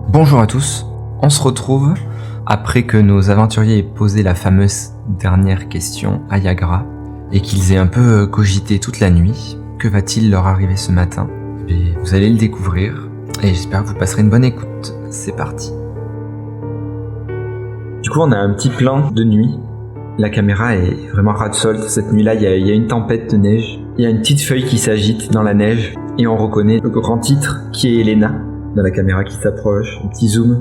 Bonjour à tous, on se retrouve après que nos aventuriers aient posé la fameuse dernière question à Yagra et qu'ils aient un peu cogité toute la nuit. Que va-t-il leur arriver ce matin? Vous allez le découvrir et j'espère que vous passerez une bonne écoute. C'est parti. Du coup, on a un petit plan de nuit. La caméra est vraiment ras de sol. Cette nuit-là, il y a une tempête de neige. Il y a une petite feuille qui s'agite dans la neige et on reconnaît le grand titre qui est Elena dans la caméra qui s'approche. Un petit zoom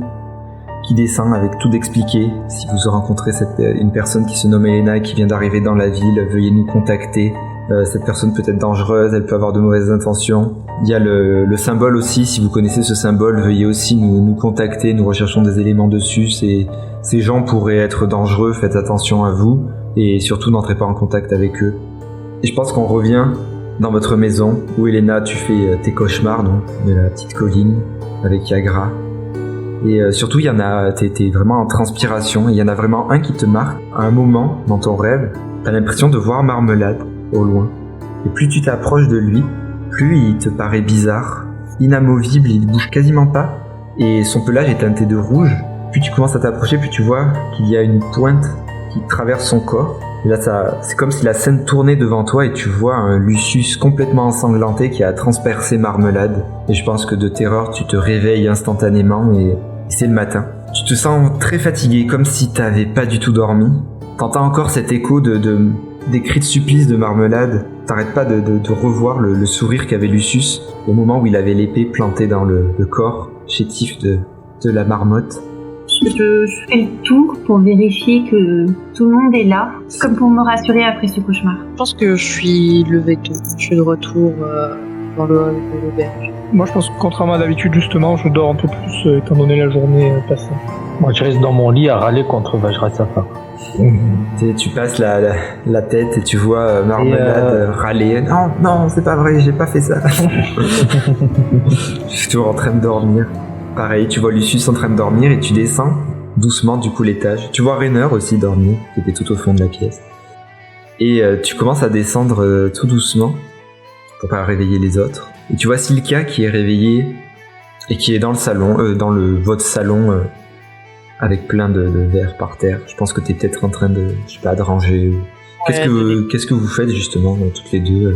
qui descend avec tout d'expliqué. Si vous rencontrez une personne qui se nomme Elena et qui vient d'arriver dans la ville, veuillez nous contacter. Cette personne peut être dangereuse, elle peut avoir de mauvaises intentions. Il y a le symbole aussi, si vous connaissez ce symbole, veuillez aussi nous contacter, nous recherchons des éléments dessus. Ces gens pourraient être dangereux, faites attention à vous et surtout n'entrez pas en contact avec eux. Et je pense qu'on revient dans votre maison où Elena, tu fais tes cauchemars donc, de la petite colline avec Yagra. Et surtout, il y en a, t'es vraiment en transpiration et il y en a vraiment un qui te marque. À un moment dans ton rêve, t'as l'impression de voir Marmelade au loin. Et plus tu t'approches de lui, plus il te paraît bizarre, inamovible, il bouge quasiment pas, et son pelage est teinté de rouge. Plus tu commences à t'approcher, plus tu vois qu'il y a une pointe qui traverse son corps. Et là, c'est comme si la scène tournait devant toi et tu vois un Lucius complètement ensanglanté qui a transpercé Marmelade. Et je pense que de terreur, tu te réveilles instantanément et c'est le matin. Tu te sens très fatigué, comme si t'avais pas du tout dormi. T'entends encore cet écho des cris de supplice de Marmelade. T'arrêtes pas de revoir le sourire qu'avait Lucius au moment où il avait l'épée plantée dans le corps chétif de la marmotte. Je fais le tour pour vérifier que tout le monde est là, comme pour me rassurer après ce cauchemar. Je pense que je suis levé tôt. Je suis de retour dans le hall de l'auberge. Moi, je pense que contrairement à d'habitude, justement, je dors un peu plus étant donné la journée passée. Moi, je reste dans mon lit à râler contre Vajra Safa. Tu passes la tête et tu vois Marmelade râler. Non, c'est pas vrai, j'ai pas fait ça. Je suis toujours en train de dormir. Pareil, tu vois Lucius en train de dormir et tu descends doucement du coup l'étage. Tu vois Rainer aussi dormir, qui était tout au fond de la pièce. Et tu commences à descendre tout doucement pour pas réveiller les autres. Et tu vois Silka qui est réveillée et qui est dans le salon, votre salon avec plein de verres par terre. Je pense que t'es peut-être en train de ranger. Qu'est-ce que vous faites justement toutes les deux?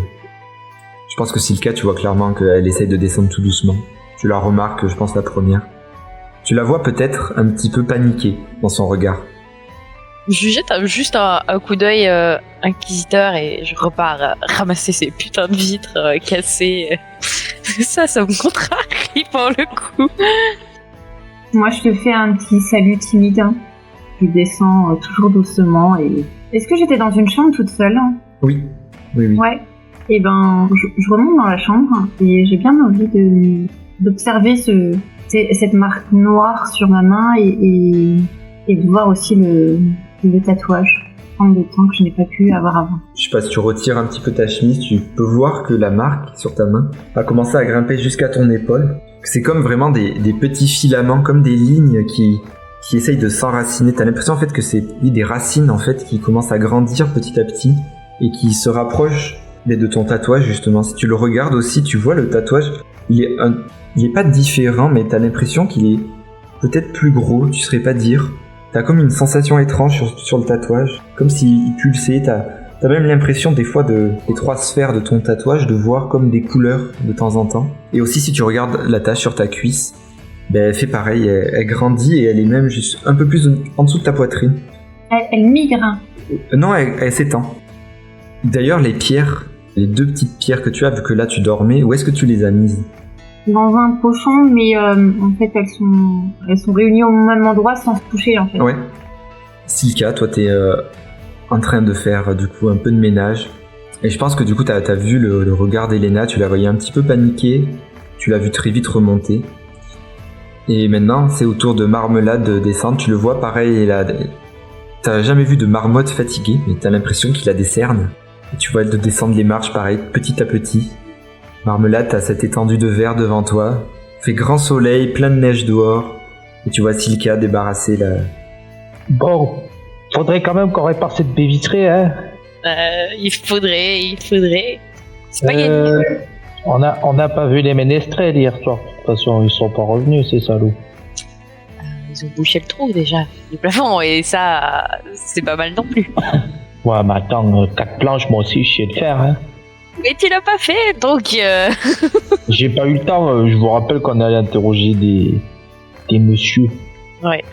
Je pense que Silka, tu vois clairement qu'elle essaye de descendre tout doucement. Tu la remarques, je pense, la première. Tu la vois peut-être un petit peu paniquée dans son regard. Je jette juste un coup d'œil inquisiteur et je repars ramasser ces putains de vitres cassées. Ça me contrarie pour le coup. Moi, je te fais un petit salut timide. Je descends toujours doucement et... Est-ce que j'étais dans une chambre toute seule? Oui. Ouais. Et ben, je remonte dans la chambre et j'ai bien envie d'observer cette marque noire sur ma main et de voir aussi le tatouage. Prendre le temps que je n'ai pas pu avoir avant. Je sais pas, si tu retires un petit peu ta chemise, tu peux voir que la marque sur ta main a commencé à grimper jusqu'à ton épaule. C'est comme vraiment des petits filaments, comme des lignes qui essayent de s'enraciner. T'as l'impression en fait que c'est des racines en fait qui commencent à grandir petit à petit et qui se rapprochent de ton tatouage justement. Si tu le regardes aussi, tu vois le tatouage, il est pas différent, mais t'as l'impression qu'il est peut-être plus gros, tu saurais pas dire. T'as comme une sensation étrange sur le tatouage, comme s'il pulsait. T'as même l'impression des fois les 3 sphères de ton tatouage de voir comme des couleurs de temps en temps. Et aussi si tu regardes la tache sur ta cuisse, elle fait pareil, elle grandit et elle est même juste un peu plus en dessous de ta poitrine. Elle migre. Non, elle s'étend. D'ailleurs les pierres, les 2 petites pierres que tu as, vu que là tu dormais, où est-ce que tu les as mises? Dans un pochon, mais en fait elles sont réunies au même endroit sans se toucher en fait. Ouais. Silka, toi t'es en train de faire du coup un peu de ménage. Et je pense que du coup t'as vu le regard d'Elena, tu la voyais un petit peu paniquée, tu l'as vu très vite remonter. Et maintenant c'est au tour de Marmelade de descendre, tu le vois pareil, t'as jamais vu de marmotte fatiguée, mais t'as l'impression qu'il a des cernes. Et tu vois elle de descendre les marches pareil, petit à petit. Marmelade, t'as cette étendue de verre devant toi, fait grand soleil, plein de neige dehors, et tu vois Silka débarrasser la... Bon, faudrait quand même qu'on répare cette baie vitrée, hein. Il faudrait. C'est pas gagné. On n'a pas vu les ménestrels hier soir. De toute façon, ils sont pas revenus, ces salauds. ils ont bouché le trou déjà du plafond et ça, c'est pas mal non plus. Ouais, mais attends, 4 planches, moi aussi, je sais le faire, hein. Mais tu l'as pas fait, donc J'ai pas eu le temps, je vous rappelle qu'on allait interroger des messieurs. ouais.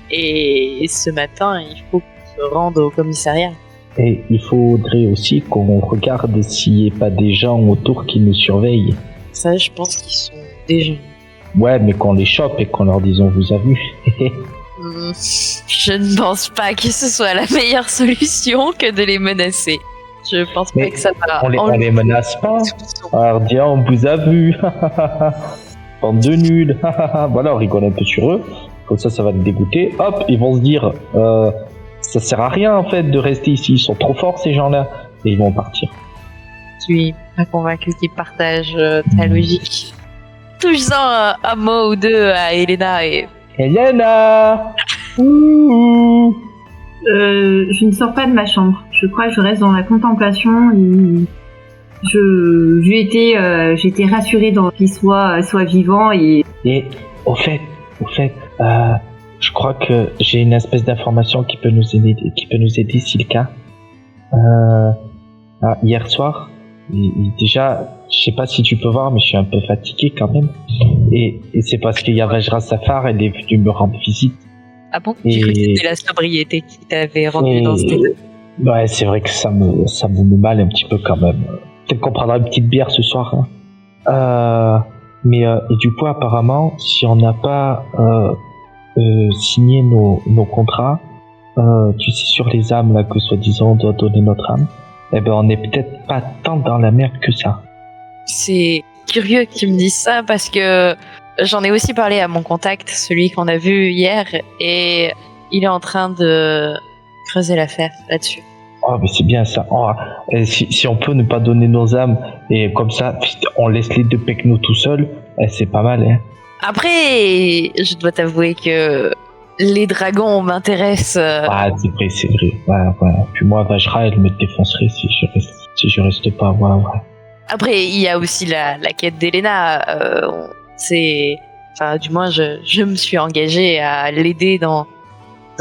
Et ce matin, il faut qu'on se rende au commissariat. Et il faudrait aussi qu'on regarde s'il n'y a pas des gens autour qui nous surveillent. Ça, je pense qu'ils sont déjà. Ouais, mais qu'on les chope et qu'on leur dise on vous a vu. Je ne pense pas que ce soit la meilleure solution que de les menacer. Je pense Mais pas que ça va. on les menace pas. Alors dis on vous a vu. Bande de nuls. Voilà, on rigole un peu sur eux. Comme ça va te dégoûter. Hop, ils vont se dire ça sert à rien en fait de rester ici. Ils sont trop forts ces gens-là. Et ils vont partir. Je suis pas convaincu qu'ils partagent ta logique. Touche-en un mot ou deux à Elena et. Elena. Ouh. Je ne sors pas de ma chambre. Je crois que je reste dans la contemplation. J'ai été rassurée qu'il soit vivant et au fait, je crois que j'ai une espèce d'information qui peut nous aider si le cas. Hier soir, déjà, je sais pas si tu peux voir, mais je suis un peu fatigué quand même. Et c'est parce qu'il y a Vajra Safar, elle est venue me rendre visite. Ah bon? J'ai cru que c'était la sobriété qui t'avait rendu dans cet état. Ouais, c'est vrai que ça me met mal un petit peu quand même. Peut-être qu'on prendra une petite bière ce soir. Hein. Mais et du coup, apparemment, si on n'a pas signé nos contrats, tu sais, sur les âmes là que soi-disant on doit donner notre âme, eh ben on n'est peut-être pas tant dans la merde que ça. C'est curieux que tu me dises ça parce que j'en ai aussi parlé à mon contact, celui qu'on a vu hier, et il est en train de creuser l'affaire là-dessus. Oh, mais c'est bien ça. Oh, si on peut ne pas donner nos âmes et comme ça, on laisse les deux pecnos tout seuls, c'est pas mal, hein. Après, je dois t'avouer que les dragons m'intéressent. Ah, c'est vrai. Ouais. Puis moi, Vajra, elle me défoncerait si je reste pas. Ouais. Après, il y a aussi la quête d'Elena. Enfin, du moins, je me suis engagée à l'aider dans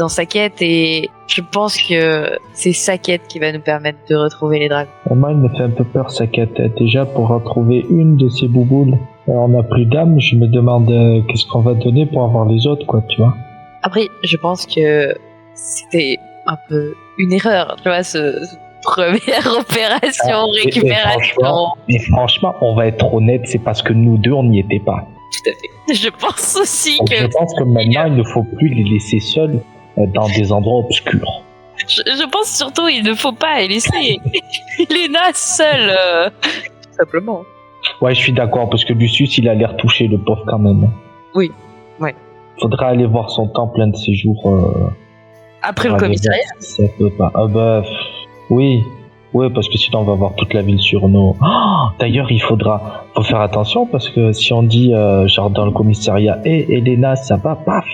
sa quête et je pense que c'est sa quête qui va nous permettre de retrouver les dragons. Moi, il me fait un peu peur sa quête. Déjà, pour retrouver une de ces bouboules, on n'a plus d'âme. Je me demande qu'est-ce qu'on va donner pour avoir les autres, quoi, tu vois. Après, je pense que c'était un peu une erreur, tu vois, ce première opération récupération. Mais franchement, on va être honnête, c'est parce que nous deux, on n'y était pas. Tout à fait. Je pense aussi Donc, je pense que maintenant, il ne faut plus les laisser seuls dans des endroits obscurs. Je pense surtout il ne faut pas laisser Elena seule, tout simplement. Ouais, je suis d'accord, parce que Lucius, il a l'air touché, le pauvre, quand même. Oui, ouais. Faudra aller voir son temple un de ces jours. Après le commissariat. Ça peut pas. Ah bah, oui, parce que sinon on va voir toute la ville sur nous. Oh, d'ailleurs, faut faire attention parce que si on dit genre dans le commissariat, Elena, ça va, paf.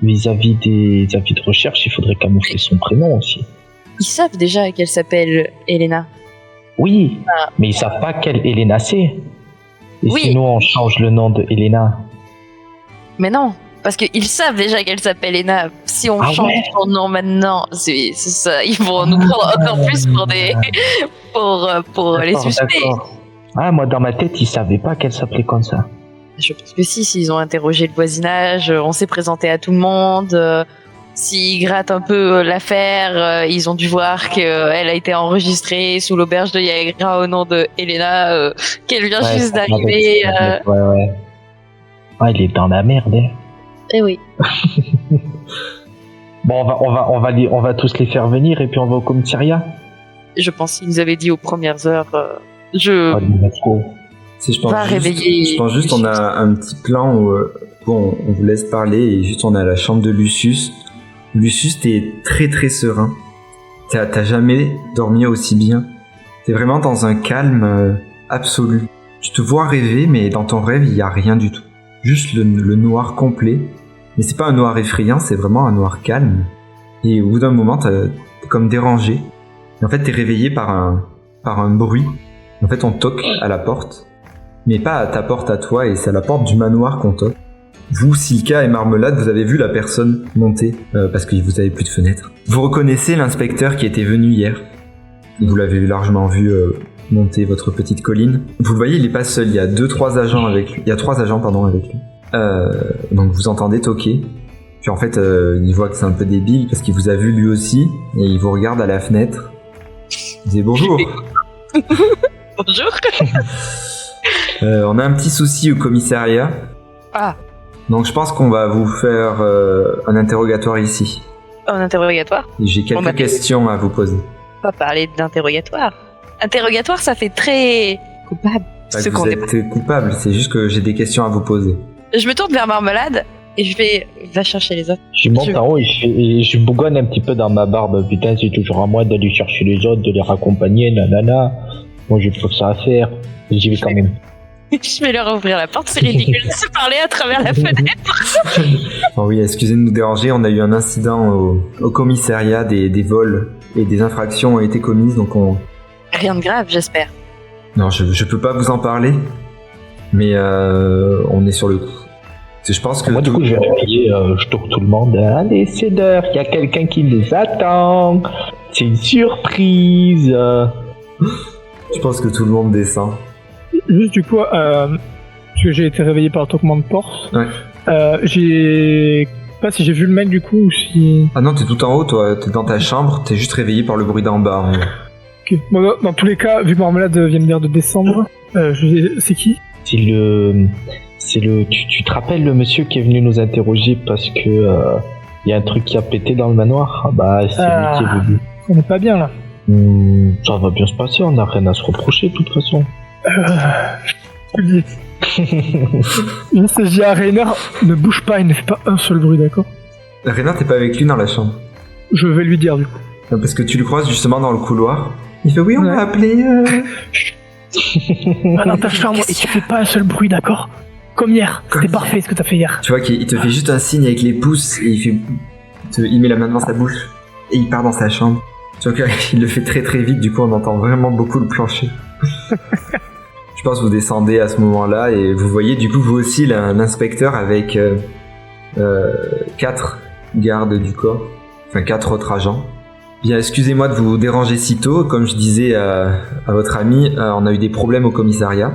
Vis-à-vis des avis de recherche, il faudrait camoufler son prénom aussi. Ils savent déjà qu'elle s'appelle Elena. Oui, mais ils savent pas quelle Elena c'est. Et oui. Si nous on change le nom de Elena. Mais non. Parce qu'ils savent déjà qu'elle s'appelle Elena. Si on change son nom maintenant, c'est ça. Ils vont nous prendre encore plus pour les suspects. D'accord. Ah, moi dans ma tête, ils savaient pas qu'elle s'appelait comme ça. Je pense que s'ils ont interrogé le voisinage, on s'est présenté à tout le monde. S'ils grattent un peu l'affaire, ils ont dû voir qu'elle a été enregistrée sous l'auberge de Yagra au nom de Elena, qu'elle vient juste d'arriver. Ouais. Ah, il est dans la merde, hein. Eh oui. Bon, on va tous les faire venir et puis on va au commissariat. Je pense qu'ils nous avaient dit aux premières heures. Je pense juste on a un petit plan où on vous laisse parler et juste on est à la chambre de Lucius. Lucius, t'es très très serein. T'as jamais dormi aussi bien. T'es vraiment dans un calme absolu. Tu te vois rêver, mais dans ton rêve, il y a rien du tout. Juste le noir complet. Mais c'est pas un noir effrayant, c'est vraiment un noir calme. Et au bout d'un moment, t'es comme dérangé. Et en fait, t'es réveillé par un bruit. En fait, on toque à la porte. Mais pas à ta porte à toi, et c'est à la porte du manoir qu'on toque. Vous, Silka et Marmelade, vous avez vu la personne monter parce que vous avez plus de fenêtre. Vous reconnaissez l'inspecteur qui était venu hier. Vous l'avez largement vu monter votre petite colline. Vous le voyez, il est pas seul. Il y a 3 agents avec lui. Il y a 3 agents avec lui. Donc vous entendez toquer. Puis en fait, il voit que c'est un peu débile parce qu'il vous a vu lui aussi et il vous regarde à la fenêtre. Il dit bonjour. Bonjour. On a un petit souci au commissariat. Ah. Donc je pense qu'on va vous faire un interrogatoire ici. Un interrogatoire? Et j'ai quelques questions à vous poser. On va parler d'interrogatoire. Interrogatoire, ça fait très coupable. Bah, vous êtes coupable, c'est juste que j'ai des questions à vous poser. Je me tourne vers Marmelade et je vais va chercher les autres. Je monte en haut et je bougonne un petit peu dans ma barbe. Putain, c'est toujours à moi d'aller chercher les autres, de les raccompagner, nanana. Moi, j'ai pas que ça à faire. J'y vais quand même. Je vais leur ouvrir la porte, c'est ridicule de se parler à travers la fenêtre. Oh oui, excusez de nous déranger, on a eu un incident au commissariat, des vols et des infractions ont été commises, donc on... Rien de grave, j'espère. Non, je peux pas vous en parler, mais on est sur le coup. Je pense que... Moi, du coup, je vais réveiller, je tourne tout le monde. Allez, c'est l'heure, il y a quelqu'un qui les attend. C'est une surprise. Je pense que tout le monde descend. Juste du coup, parce que j'ai été réveillé par le toquement de porte. Ouais. J'ai pas si j'ai vu le mec du coup ou si. Ah non, t'es tout en haut, toi. T'es dans ta chambre, t'es juste réveillé par le bruit d'en bas. Ok. Bon, dans tous les cas, vu que Marmelade vient me dire de descendre, c'est qui? C'est le. Tu te rappelles le monsieur qui est venu nous interroger parce que y a un truc qui a pété dans le manoir? Ah bah, c'est lui qui est venu. On est pas bien là. Ça va bien se passer, on n'a rien à se reprocher de toute façon. Je le dis. Je dis à Rainer, ne bouge pas, il ne fait pas un seul bruit, d'accord? Rainer, t'es pas avec lui dans la chambre? Je vais lui dire du coup. Non, parce que tu le croises justement dans le couloir. Il fait oui, on m'a appelé. Va dans ta chambre et tu fais pas un seul bruit, d'accord? Comme hier, c'était parfait ce que t'as fait hier. Tu vois qu'il te fait juste un signe avec les pouces et il met la main devant sa bouche et il part dans sa chambre. Tu vois qu'il le fait très très vite, du coup on entend vraiment beaucoup le plancher. Je pense que vous descendez à ce moment-là et vous voyez du coup vous aussi l'inspecteur avec 4 gardes du corps, enfin 4 autres agents. Bien, excusez-moi de vous déranger si tôt. Comme je disais à votre ami, on a eu des problèmes au commissariat.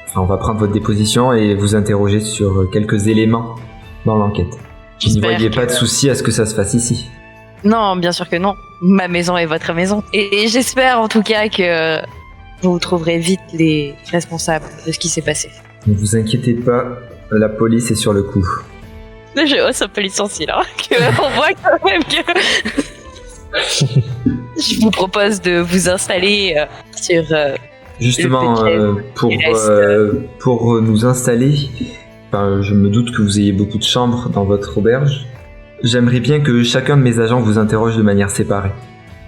Enfin, on va prendre votre déposition et vous interroger sur quelques éléments dans l'enquête. Vous ne voyez pas de souci à ce que ça se fasse ici? Non, bien sûr que non. Ma maison est votre maison. Et j'espère en tout cas que vous trouverez vite les responsables de ce qui s'est passé. Ne vous inquiétez pas, la police est sur le coup. Je hausse un peu les sourcils, hein, on voit quand même que... Je vous propose de vous installer sur... Justement, pour nous installer, je me doute que vous ayez beaucoup de chambres dans votre auberge. J'aimerais bien que chacun de mes agents vous interroge de manière séparée.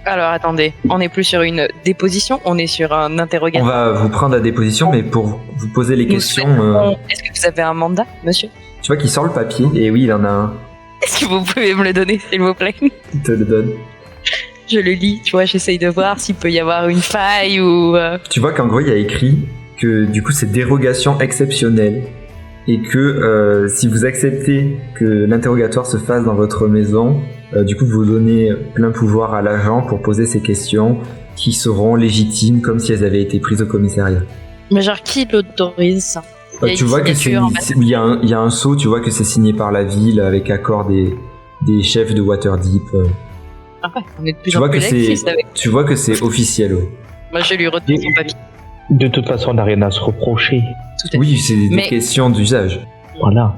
Alors attendez, on n'est plus sur une déposition, on est sur un interrogatoire. On va vous prendre la déposition, mais pour vous poser les questions... Est-ce que vous avez un mandat, monsieur? Tu vois qu'il sort le papier, et oui, il en a un. Est-ce que vous pouvez me le donner, s'il vous plaît? Il te le donne. Je le lis, tu vois, j'essaye de voir s'il peut y avoir une faille ou... Tu vois qu'en gros, il y a écrit que du coup, c'est dérogation exceptionnelle. Et que si vous acceptez que l'interrogatoire se fasse dans votre maison, du coup, vous donnez plein pouvoir à l'agent pour poser ces questions qui seront légitimes comme si elles avaient été prises au commissariat. Mais genre, qui l'autorise ça? Tu vois que il y a un sceau, tu vois que c'est signé par la ville avec accord des chefs de Waterdeep. Ah ouais, on est de plus en plus lectrice avec. Tu vois que c'est officiel. Ouais. Moi, je lui retourne son papier. De toute façon, on n'a rien à se reprocher. Oui, c'est des questions d'usage. Voilà.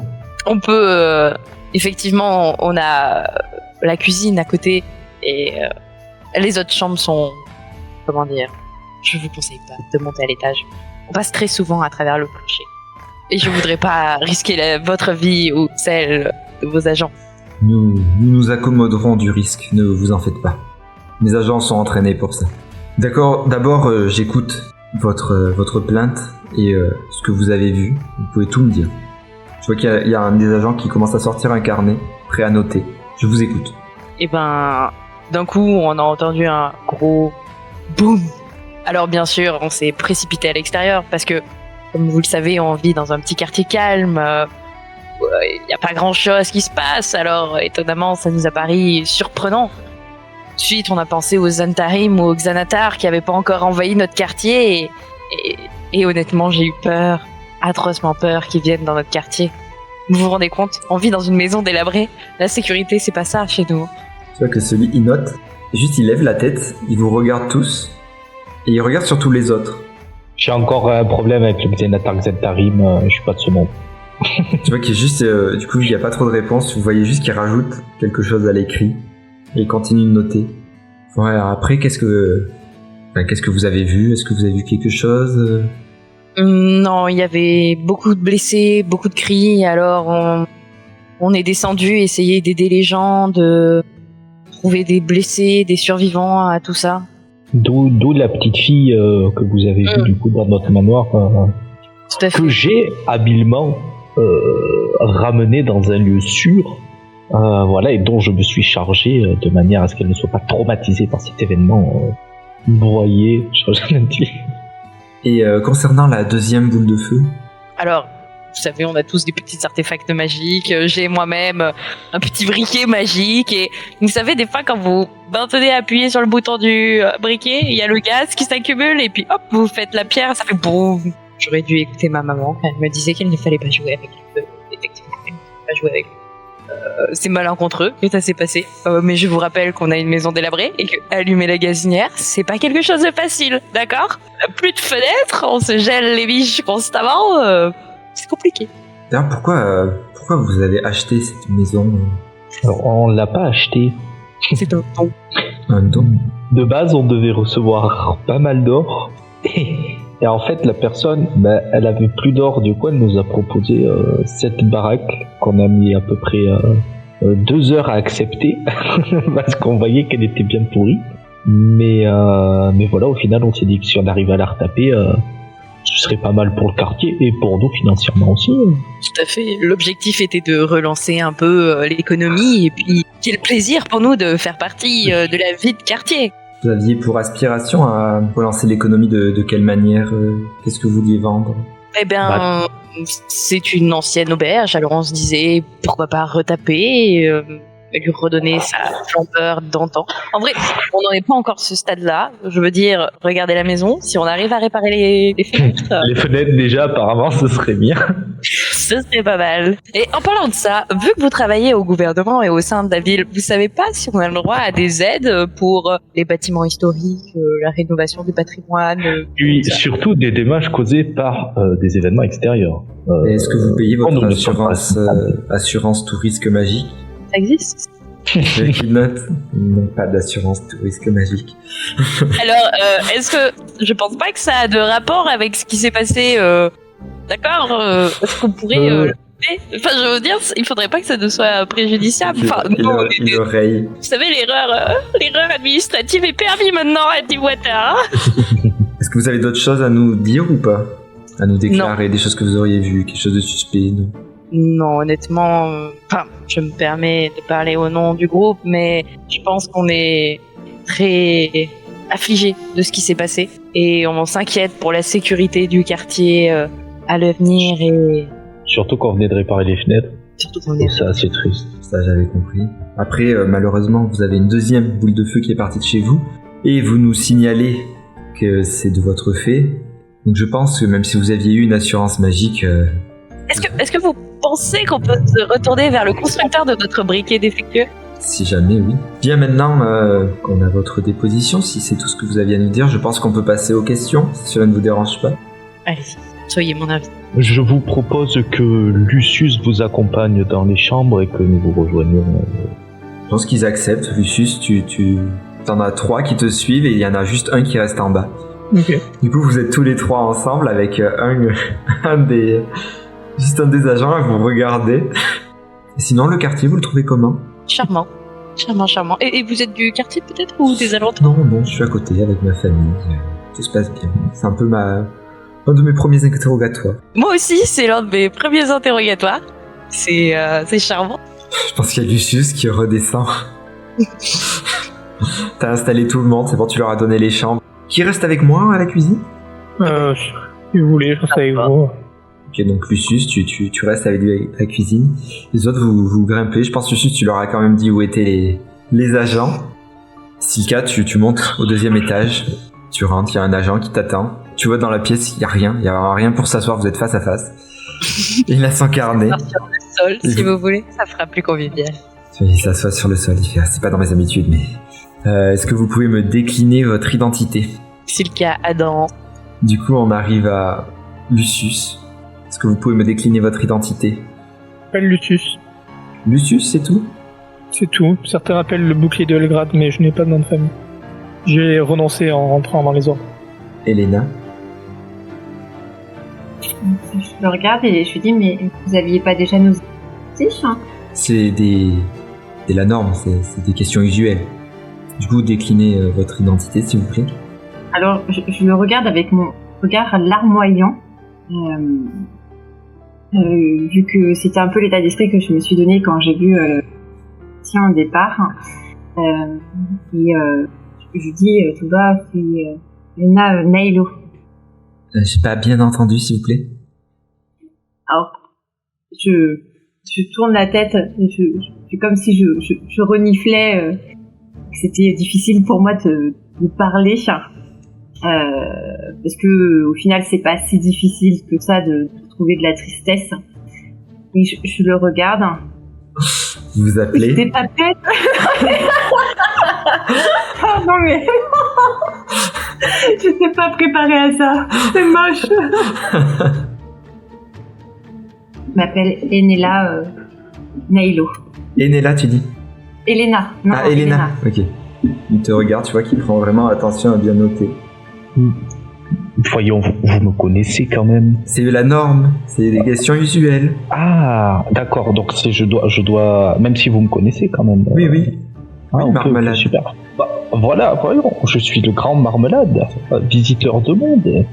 On peut... effectivement, on a la cuisine à côté et les autres chambres sont... Comment dire? Je vous conseille pas de monter à l'étage. On passe très souvent à travers le plancher. Et je voudrais pas risquer votre vie ou celle de vos agents. Nous accommoderons du risque, ne vous en faites pas. Mes agents sont entraînés pour ça. D'accord, d'abord j'écoute votre plainte et ce que vous avez vu. Vous pouvez tout me dire. Je vois qu'il y a un des agents qui commence à sortir un carnet, prêt à noter. Je vous écoute. Et ben, d'un coup, on a entendu un gros boum. Alors bien sûr, on s'est précipité à l'extérieur parce que, comme vous le savez, on vit dans un petit quartier calme. il n'y a pas grand-chose qui se passe. Alors, étonnamment, ça nous a paru surprenant. Ensuite, on a pensé aux Xantarim ou aux Xanatar qui n'avaient pas encore envahi notre quartier. Et honnêtement, j'ai eu peur, atrocement peur qu'ils viennent dans notre quartier. Vous vous rendez compte? On vit dans une maison délabrée. La sécurité, c'est pas ça chez nous. Tu vois que celui, il note, juste il lève la tête, il vous regarde tous, et il regarde surtout les autres. J'ai encore un problème avec le Xenatar Xentarim, je suis pas de ce monde. Tu vois qu'il est juste, du coup, il n'y a pas trop de réponse, vous voyez juste qu'il rajoute quelque chose à l'écrit, et il continue de noter. Ouais, après, qu'est-ce que vous avez vu? Est-ce que vous avez vu quelque chose? Non, il y avait beaucoup de blessés, beaucoup de cris, alors on est descendu essayer d'aider les gens, de trouver des blessés, des survivants à tout ça. D'où la petite fille que vous avez vue du coup dans notre manoir, Tout à fait. que j'ai habilement ramenée dans un lieu sûr, voilà, et dont je me suis chargé de manière à ce qu'elle ne soit pas traumatisée par cet événement. Vous voyez, je dis. Et concernant la deuxième boule de feu, Alors, vous savez, on a tous des petits artefacts magiques. J'ai moi-même un petit briquet magique. Et vous savez, des fois, quand vous maintenez à appuyer sur le bouton du briquet, il y a le gaz qui s'accumule. Et puis, hop, vous faites la pierre, ça fait boum. J'aurais dû écouter ma maman quand elle me disait qu'il ne fallait pas jouer avec le feu. Effectivement, il ne fallait pas jouer avec le feu. C'est malencontreux que ça s'est passé. Mais je vous rappelle qu'on a une maison délabrée et que allumer la gazinière, c'est pas quelque chose de facile, d'accord? Plus de fenêtres, on se gèle les biches constamment. C'est compliqué. d'ailleurs, pourquoi vous avez acheté cette maison? Alors, on l'a pas acheté. C'est un don. Un don? De base, on devait recevoir pas mal d'or. Et en fait, la personne, elle avait plus d'or. Du coup, elle nous a proposé cette baraque qu'on a mis à peu près 2 heures à accepter. Parce qu'on voyait qu'elle était bien pourrie. Mais voilà, au final, on s'est dit que si on arrivait à la retaper, ce serait pas mal pour le quartier et pour nous financièrement aussi. Tout à fait. L'objectif était de relancer un peu l'économie et puis quel plaisir pour nous de faire partie de la vie de quartier. Vous aviez pour aspiration à relancer l'économie de quelle manière? Qu'est-ce que vous vouliez vendre? Eh bien, c'est une ancienne auberge, alors on se disait pourquoi pas retaper, lui redonner sa flambeure d'antan. En vrai, on n'en est pas encore à ce stade-là. Je veux dire, regardez la maison, si on arrive à réparer les fenêtres... Les fenêtres, déjà, apparemment, ce serait bien. Ce serait pas mal. Et en parlant de ça, vu que vous travaillez au gouvernement et au sein de la ville, vous savez pas si on a le droit à des aides pour les bâtiments historiques, la rénovation du patrimoine? Puis surtout des dommages causés par des événements extérieurs. Et est-ce que vous payez votre nous ne assurance tout risque magique? Ça existe? Avec une note? Non, pas d'assurance tout risque magique. Alors, est-ce que... Je pense pas que ça a de rapport avec ce qui s'est passé... D'accord, est-ce qu'on pourrait le faire? Enfin, je veux dire, il faudrait pas que ça ne soit préjudiciable. Enfin, non, l'oreille. vous savez, l'erreur administrative est permise maintenant à Deepwater. Hein. Est-ce que vous avez d'autres choses à nous dire ou pas? À nous déclarer des choses que vous auriez vues, quelque chose de suspect? Non, non, honnêtement, je me permets de parler au nom du groupe, mais je pense qu'on est très affligé de ce qui s'est passé et on s'inquiète pour la sécurité du quartier à l'avenir et surtout qu'on venait de réparer les fenêtres. surtout qu'on est... Ça, c'est triste. ça j'avais compris. Après, malheureusement, vous avez une deuxième boule de feu qui est partie de chez vous et vous nous signalez que c'est de votre fait. Donc je pense que même si vous aviez eu une assurance magique... Est-ce que vous pensez qu'on peut se retourner vers le constructeur de notre briquet défectueux? Si jamais, oui. Bien, maintenant qu'on a votre déposition, si c'est tout ce que vous aviez à nous dire, je pense qu'on peut passer aux questions, si cela ne vous dérange pas. Allez-y, soyez mon invité. Je vous propose que Lucius vous accompagne dans les chambres et que nous vous rejoignions. Je pense qu'ils acceptent. Lucius, t'en as 3 qui te suivent et il y en a juste un qui reste en bas. Ok. Du coup, vous êtes tous les 3 ensemble avec un des agents à vous regarder. Et sinon, le quartier, vous le trouvez comment? Charmant. Charmant. Et vous êtes du quartier peut-être ou des alentours? Non, je suis à côté avec ma famille. Tout se passe bien. C'est un peu un de mes premiers interrogatoires. Moi aussi, c'est l'un de mes premiers interrogatoires. C'est charmant. Je pense qu'il y a Lucius qui redescend. T'as installé tout le monde, c'est bon, tu leur as donné les chambres. Qui reste avec moi à la cuisine? Si vous voulez, je reste avec vous. Ok, donc Lucius, tu restes avec lui à la cuisine. Les autres, vous grimpez. Je pense, Lucius, tu leur as quand même dit où étaient les agents. Si le cas, tu montes au 2e étage. Tu rentres, il y a un agent qui t'attend. Tu vois dans la pièce, il y a rien pour s'asseoir, vous êtes face à face. Il a son carnet. Sur le sol, si vous voulez, ça fera plus convivial. Il s'assoit sur le sol, il fait, c'est pas dans mes habitudes, mais... est-ce que vous pouvez me décliner votre identité? C'est le cas, Adam. Du coup, on arrive à Lucius. Est-ce que vous pouvez me décliner votre identité? Je m'appelle Lucius. Lucius, c'est tout? C'est tout. Certains appellent le bouclier de Helgrad, mais je n'ai pas de nom de famille. J'ai renoncé en rentrant dans les ordres. Elena? Je le regarde et je lui dis, mais vous aviez pas déjà nos fiches, hein? C'est la norme, c'est des questions usuelles. Du coup, déclinez votre identité, s'il vous plaît. Alors, je le regarde avec mon regard larmoyant, vu que c'était un peu l'état d'esprit que je me suis donné quand j'ai vu au départ. Et je dis tout bas, c'est Lena Nailo. J'ai pas bien entendu, s'il vous plaît. Alors, je tourne la tête, et je comme si je reniflais, que c'était difficile pour moi de parler. Parce que au final c'est pas si difficile que ça de trouver de la tristesse. Et je le regarde. Vous vous appelez? C'était ta tête. Ah non mais je n'étais pas préparée à ça. C'est moche. Je m'appelle Enela Nailo. Enela, tu dis? Elena. Non, ah, Elena. Ok. Il te regarde, tu vois qu'il prend vraiment attention à bien noter. Voyons, vous me connaissez quand même. C'est la norme, c'est des questions usuelles. Ah, d'accord, donc je dois, même si vous me connaissez quand même. Oui, oui. Ah, oui, Marmelade. Super. Bah, voilà, voyons, je suis le grand Marmelade, visiteur de monde.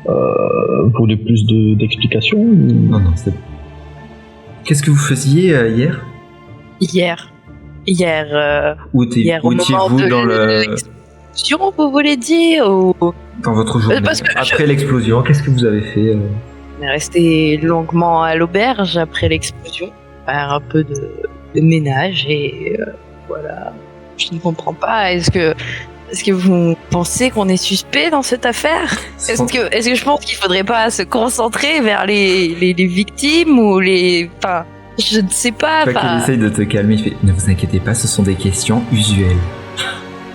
Vous voulez plus d'explications Non, c'est... Qu'est-ce que vous faisiez hier? Hier, Où étiez-vous dans l'explosion, vous voulez dire, ou... Dans votre journée, après l'explosion, qu'est-ce que vous avez fait? On est resté longuement à l'auberge après l'explosion, faire un peu de ménage et voilà. Je ne comprends pas. Est-ce que vous pensez qu'on est suspect dans cette affaire? Est-ce que je pense qu'il faudrait pas se concentrer vers les victimes ou les... Enfin, je ne sais pas. Tu vois qu'il essaye de te calmer, il fait « Ne vous inquiétez pas, ce sont des questions usuelles. »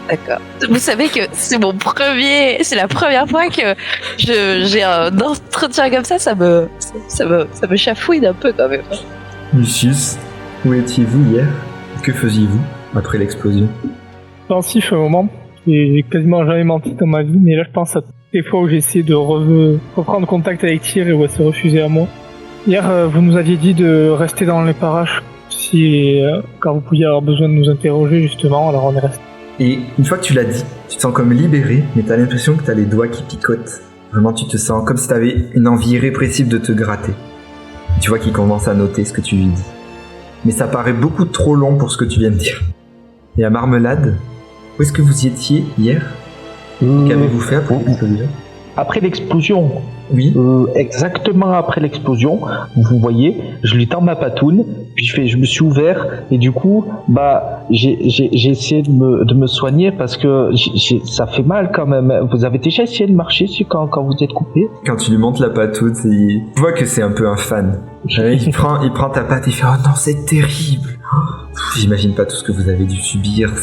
D'accord. Vous savez que c'est la première fois que j'ai un entretien comme ça, ça me chafouine un peu quand même. Lucius, où étiez-vous hier? Que faisiez-vous après l'explosion? Pensif un moment. J'ai quasiment jamais menti dans ma vie, mais là je pense à toutes les fois où j'ai essayé de reprendre contact avec Tyr et où elle s'est refusée à moi. Hier, vous nous aviez dit de rester dans les parages car vous pouviez avoir besoin de nous interroger justement, alors on est resté. Et une fois que tu l'as dit, tu te sens comme libéré, mais t'as l'impression que t'as les doigts qui picotent. Vraiment, tu te sens comme si t'avais une envie irrépressible de te gratter. Tu vois qu'il commence à noter ce que tu lui dis. Mais ça paraît beaucoup trop long pour ce que tu viens de dire. Et à Marmelade, où est-ce que vous y étiez hier? Qu'avez-vous fait après l'explosion? Après l'explosion? Oui. Exactement après l'explosion, vous voyez, je lui tends ma patoune, puis je me suis ouvert, et du coup, j'ai essayé de me soigner parce que ça fait mal quand même. Vous avez déjà essayé de marcher quand vous êtes coupé? Quand tu lui montes la patoune, tu vois que c'est un peu un fan. Il prend ta patte et il fait « Oh non, c'est terrible !» J'imagine pas tout ce que vous avez dû subir,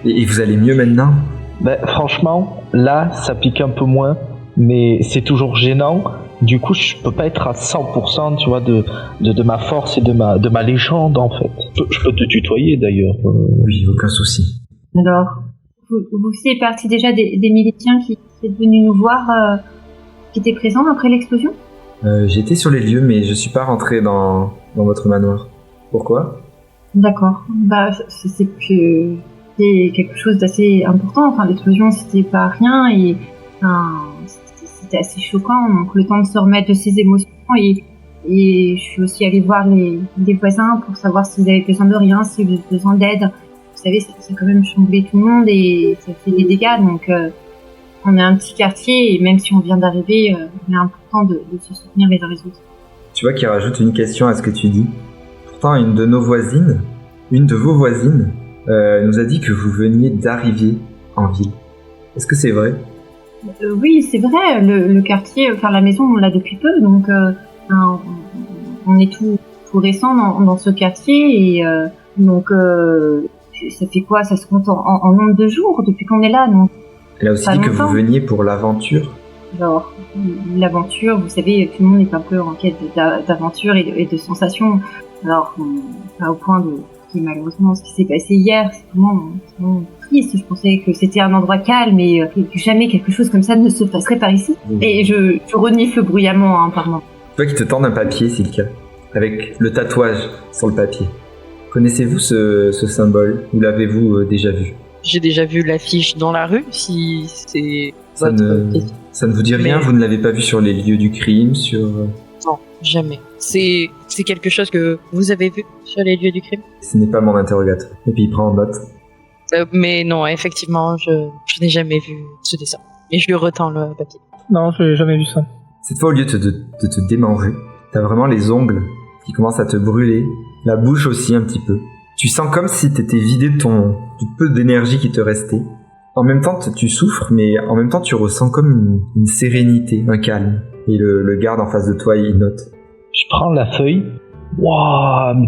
et vous allez mieux maintenant? Franchement, là, ça pique un peu moins. Mais c'est toujours gênant. Du coup, je peux pas être à 100%, tu vois, de ma force et de ma légende, en fait. Je peux te tutoyer, d'ailleurs. Oui, aucun souci. Alors, vous faisiez partie déjà des miliciens qui étaient venus nous voir, qui étaient présents après l'explosion? J'étais sur les lieux, mais je suis pas rentré dans votre manoir. Pourquoi? D'accord. C'est que c'était quelque chose d'assez important. Enfin, l'explosion, c'était pas rien et c'était assez choquant, donc le temps de se remettre de ses émotions et je suis aussi allée voir les voisins pour savoir s'ils avaient besoin de rien, s'ils avaient besoin d'aide. Vous savez, ça a quand même chamboulé tout le monde et ça fait des dégâts, donc on est un petit quartier et même si on vient d'arriver, il est important de se soutenir les uns les autres. tu vois qu'il rajoute une question à ce que tu dis. Pourtant, une de vos voisines, nous a dit que vous veniez d'arriver en ville. Est-ce que c'est vrai? Oui, c'est vrai. Le quartier, enfin la maison, on l'a depuis peu, donc on est tout récent dans ce quartier et donc ça fait quoi? Ça se compte en nombre de jours depuis qu'on est là, donc. Elle a aussi dit que vous veniez pour l'aventure. Alors, l'aventure, vous savez, tout le monde est un peu en quête d'aventure et de sensations. Alors, pas au point de malheureusement ce qui s'est passé hier, c'est vraiment triste. Je pensais que c'était un endroit calme et que jamais quelque chose comme ça ne se passerait par ici. Et je renifle bruyamment, pardon. Tu vois qu'il te tend un papier, Silka, avec le tatouage sur le papier. Connaissez-vous ce symbole? Ou l'avez-vous déjà vu? J'ai déjà vu l'affiche dans la rue, si c'est ça ne vous dit rien? Vous ne l'avez pas vu sur les lieux du crime, sur... Non, jamais. C'est quelque chose que vous avez vu sur les lieux du crime? Ce n'est pas mon interrogateur. Et puis il prend en note. Mais non, effectivement, je n'ai jamais vu ce dessin. Et je lui retends le papier. Non, je n'ai jamais vu ça. Cette fois, au lieu de te démanger, t'as vraiment les ongles qui commencent à te brûler, la bouche aussi un petit peu. Tu sens comme si t'étais vidé du peu d'énergie qui te restait. En même temps, tu souffres, mais en même temps, tu ressens comme une sérénité, un calme. Et le garde en face de toi, il note. Je prends la feuille. Waouh, mais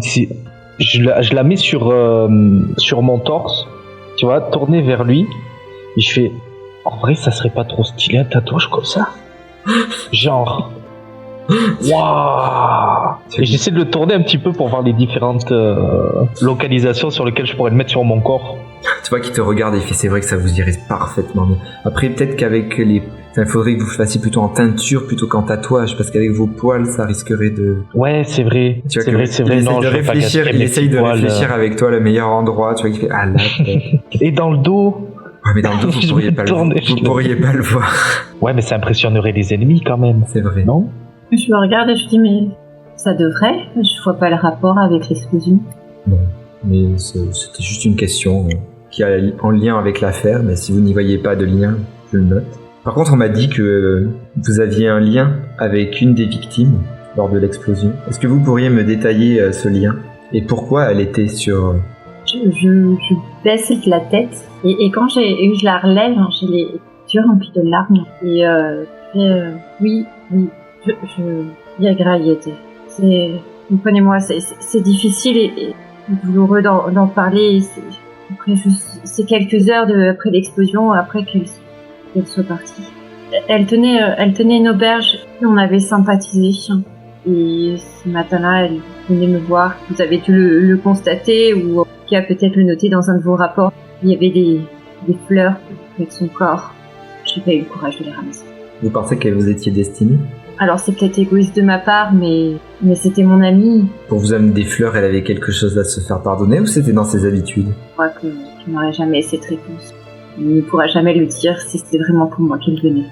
je la mets sur mon torse, tu vois, tournée vers lui. Et je fais, en vrai, ça serait pas trop stylé un tatouage comme ça? Genre... Waouh! Et j'essaie de le tourner un petit peu pour voir les différentes localisations sur lesquelles je pourrais le mettre sur mon corps. Tu vois qu'il te regarde et il fait, c'est vrai que ça vous irait parfaitement. Après, peut-être qu'avec il faudrait que vous le fassiez plutôt en teinture plutôt qu'en tatouage, parce qu'avec vos poils, ça risquerait de... Ouais, c'est vrai. Tu vois c'est vrai. Non, il essaye de réfléchir avec toi le meilleur endroit. Tu vois qu'il fait, ah là. Et dans le dos. Ouais, mais dans le dos, vous pourriez pas le voir. Ouais, mais ça impressionnerait les ennemis quand même. C'est vrai. Non? Je le regarde et je dis, mais ça devrait. Je vois pas le rapport avec l'explosion. Non, mais c'était juste une question qui a en lien avec l'affaire, mais si vous n'y voyez pas de lien, je le note. Par contre, on m'a dit que vous aviez un lien avec une des victimes lors de l'explosion. Est-ce que vous pourriez me détailler ce lien? Et pourquoi elle était sur... Je baisse la tête et quand je la relève, j'ai les yeux remplis de larmes. Et oui, Yagra y était. Comprenez-moi, c'est difficile et douloureux d'en parler. Après c'est quelques heures après l'explosion, après qu'elle soit partie. Elle tenait une auberge et on avait sympathisé. Et ce matin-là, elle venait me voir. Vous avez dû le constater ou qui a peut-être le noté dans un de vos rapports. Il y avait des fleurs près de son corps. J'ai pas eu le courage de les ramasser. Vous pensez que vous étiez destinée? Alors c'est peut-être égoïste de ma part, mais c'était mon amie. Pour vous amener des fleurs, elle avait quelque chose à se faire pardonner ou c'était dans ses habitudes? Je crois que je n'aurai jamais cette réponse. Il ne pourra jamais le dire si c'était vraiment pour moi qu'elle venait.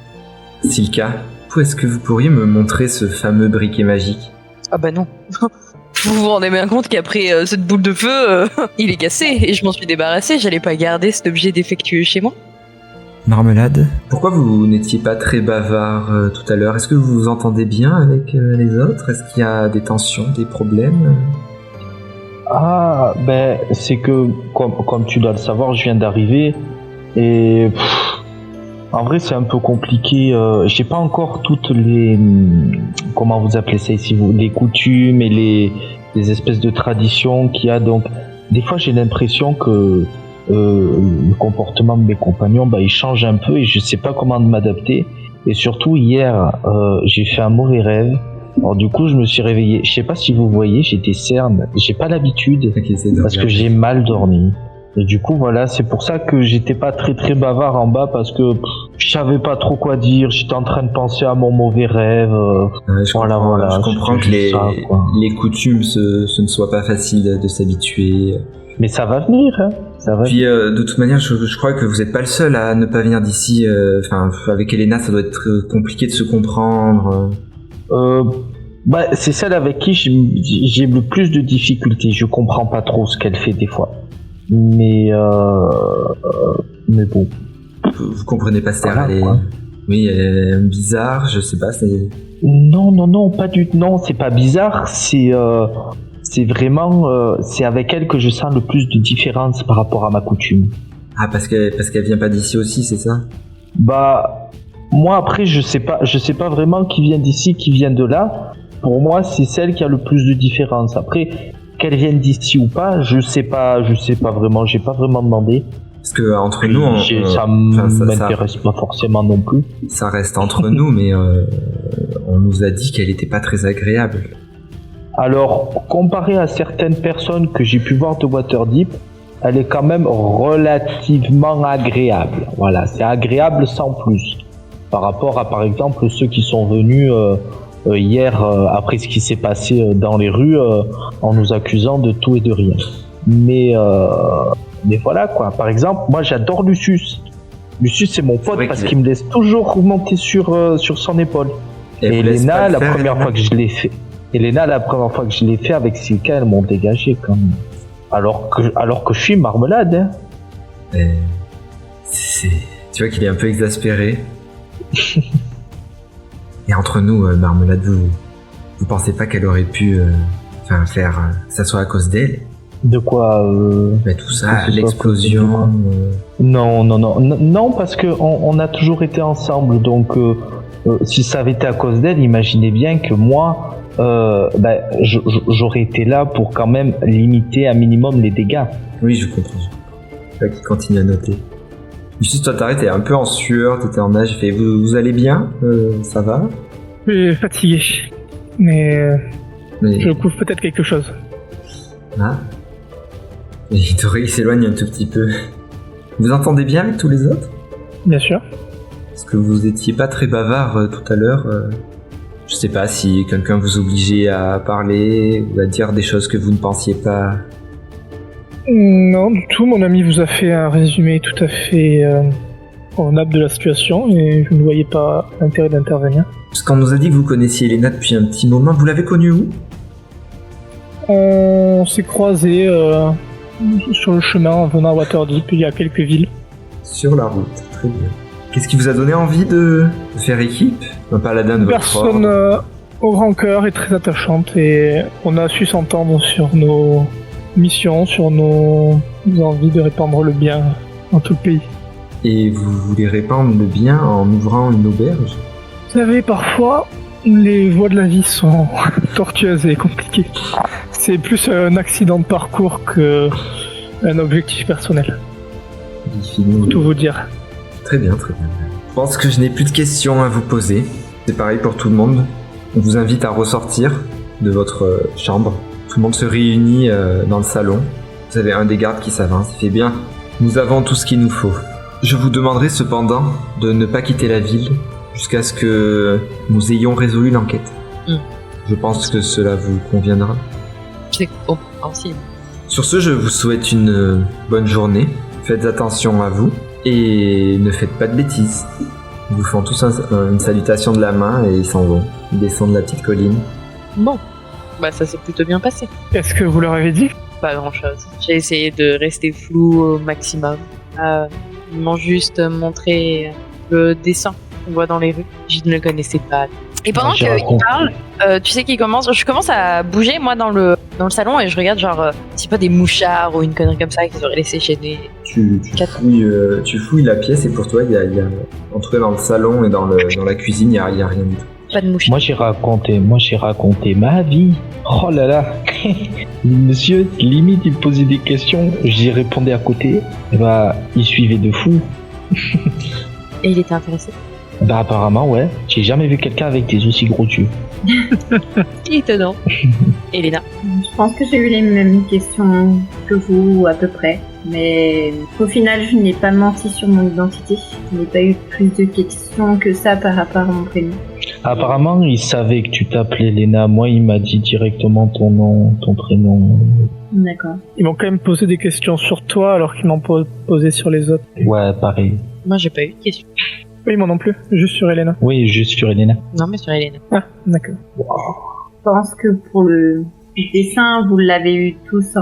Silka, est-ce que vous pourriez me montrer ce fameux briquet magique? Ah bah non. Vous vous rendez bien compte qu'après cette boule de feu, il est cassé et je m'en suis débarrassée. J'allais pas garder cet objet défectueux chez moi. Marmelade, pourquoi vous n'étiez pas très bavard tout à l'heure? Est-ce que vous vous entendez bien avec les autres? Est-ce qu'il y a des tensions, des problèmes? Ah, ben, c'est que, comme tu dois le savoir, je viens d'arriver et en vrai c'est un peu compliqué. J'ai pas encore toutes les... Comment vous appelez ça ici, les coutumes et les espèces de traditions qu'il y a. Donc, des fois j'ai l'impression que le comportement de mes compagnons, il change un peu et je sais pas comment m'adapter. Et surtout hier, j'ai fait un mauvais rêve. Alors du coup, je me suis réveillé. Je sais pas si vous voyez, j'ai des cernes. J'ai pas l'habitude parce que j'ai mal dormi. Et du coup, voilà, c'est pour ça que j'étais pas très très bavard en bas parce que je savais pas trop quoi dire. J'étais en train de penser à mon mauvais rêve. Je comprends que les coutumes, ce ne soit pas facile de s'habituer. Mais ça va venir, hein. Puis de toute manière, je crois que vous n'êtes pas le seul à ne pas venir d'ici. Avec Elena, ça doit être compliqué de se comprendre. C'est celle avec qui j'ai le plus de difficultés. Je comprends pas trop ce qu'elle fait des fois. Mais bon. Vous comprenez pas, Stella, voilà, Oui, bizarre, je sais pas, c'est... Non, pas du tout. Non, c'est pas bizarre. C'est vraiment, c'est avec elle que je sens le plus de différence par rapport à ma coutume. Ah, parce qu'elle vient pas d'ici aussi, c'est ça? Bah, moi après, je sais pas vraiment qui vient d'ici, qui vient de là. Pour moi, c'est celle qui a le plus de différence. Après, qu'elle vienne d'ici ou pas, je sais pas vraiment. J'ai pas vraiment demandé. Parce que entre nous, Ça m'intéresse pas forcément non plus. Ça reste entre nous, mais on nous a dit qu'elle était pas très agréable. Alors, comparé à certaines personnes que j'ai pu voir de Waterdeep, elle est quand même relativement agréable. Voilà, c'est agréable sans plus. Par rapport à, par exemple, ceux qui sont venus hier, après ce qui s'est passé dans les rues, en nous accusant de tout et de rien. Mais voilà quoi. Par exemple, moi j'adore Lucius. Lucius c'est mon pote parce qu'il me laisse toujours monter sur son épaule. Et Elena, la première fois que je l'ai fait, avec Silka, elles m'ont dégagé quand même. Alors que je suis marmelade. Hein. Tu vois qu'il est un peu exaspéré. Et entre nous, marmelade, vous pensez pas qu'elle aurait pu faire ça soit à cause d'elle? De quoi tout ça, l'explosion. Non, parce que on a toujours été ensemble, donc si ça avait été à cause d'elle, imaginez bien que moi, j'aurais été là pour quand même limiter un minimum les dégâts. Oui, je comprends. Là, qui continue à noter. Juste, toi, t'es un peu en sueur, t'étais en nage, fait vous allez bien, ça va? Je suis fatigué, mais je couvre peut-être quelque chose. Ah. Et il s'éloigne un tout petit peu. Vous entendez bien avec tous les autres? Bien sûr. Parce que vous étiez pas très bavard tout à l'heure. Je sais pas si quelqu'un vous obligeait à parler ou à dire des choses que vous ne pensiez pas. Non, du tout. Mon ami vous a fait un résumé tout à fait convenable de la situation et je ne voyais pas l'intérêt d'intervenir. Parce qu'on nous a dit que vous connaissiez Elena depuis un petit moment. Vous l'avez connue où? On s'est croisés sur le chemin en venant à Waterdeep, il y a quelques villes. Sur la route, très bien. Qu'est-ce qui vous a donné envie de faire équipe? Un paladin de votre personne au grand cœur et très attachante et on a su s'entendre sur nos missions, sur nos envies de répandre le bien dans tout le pays. Et vous voulez répandre le bien en ouvrant une auberge? Vous savez, parfois, les voies de la vie sont tortueuses et compliquées. C'est plus un accident de parcours qu'un objectif personnel. Pour tout vous dire. Très bien, très bien. Je pense que je n'ai plus de questions à vous poser. C'est pareil pour tout le monde. On vous invite à ressortir de votre chambre. Tout le monde se réunit dans le salon. Vous avez un des gardes qui s'avance. Il fait bien. Nous avons tout ce qu'il nous faut. Je vous demanderai cependant de ne pas quitter la ville jusqu'à ce que nous ayons résolu l'enquête. Je pense que cela vous conviendra. C'est compréhensible. Sur ce, je vous souhaite une bonne journée. Faites attention à vous et ne faites pas de bêtises. Ils vous font tous une salutation de la main et ils s'en vont. Ils descendent la petite colline. Bon, ça s'est plutôt bien passé. Est-ce que vous leur avez dit? Pas grand-chose. J'ai essayé de rester flou au maximum. Ils m'ont juste montré le dessin qu'on voit dans les rues. Je ne le connaissais pas. Et pendant qu'il parle, tu sais qu'il je commence à bouger moi dans le salon et je regarde c'est pas des mouchards ou une connerie comme ça qu'ils auraient laissé chez des... Tu fouilles la pièce et pour toi il y a entre dans le salon et dans la cuisine il y a rien du tout. Pas de mouchards. Moi j'ai raconté ma vie. Oh là là. Monsieur, limite il me posait des questions, j'y répondais à côté. Il suivait de fou. Et il était intéressé? Apparemment ouais, j'ai jamais vu quelqu'un avec des aussi gros yeux. Étonnant. Elena? Je pense que j'ai eu les mêmes questions que vous à peu près, mais au final je n'ai pas menti sur mon identité. Je n'ai pas eu plus de questions que ça par rapport à mon prénom. Apparemment il savait que tu t'appelais Elena, moi il m'a dit directement ton nom, ton prénom. D'accord. Ils m'ont quand même posé des questions sur toi alors qu'ils m'ont posé sur les autres. Ouais, pareil. Moi j'ai pas eu de questions. Oui, moi non plus, juste sur Elena. Oui, juste sur Elena. Non, mais sur Elena. Ah, d'accord. Je pense que pour le dessin, vous l'avez eu tous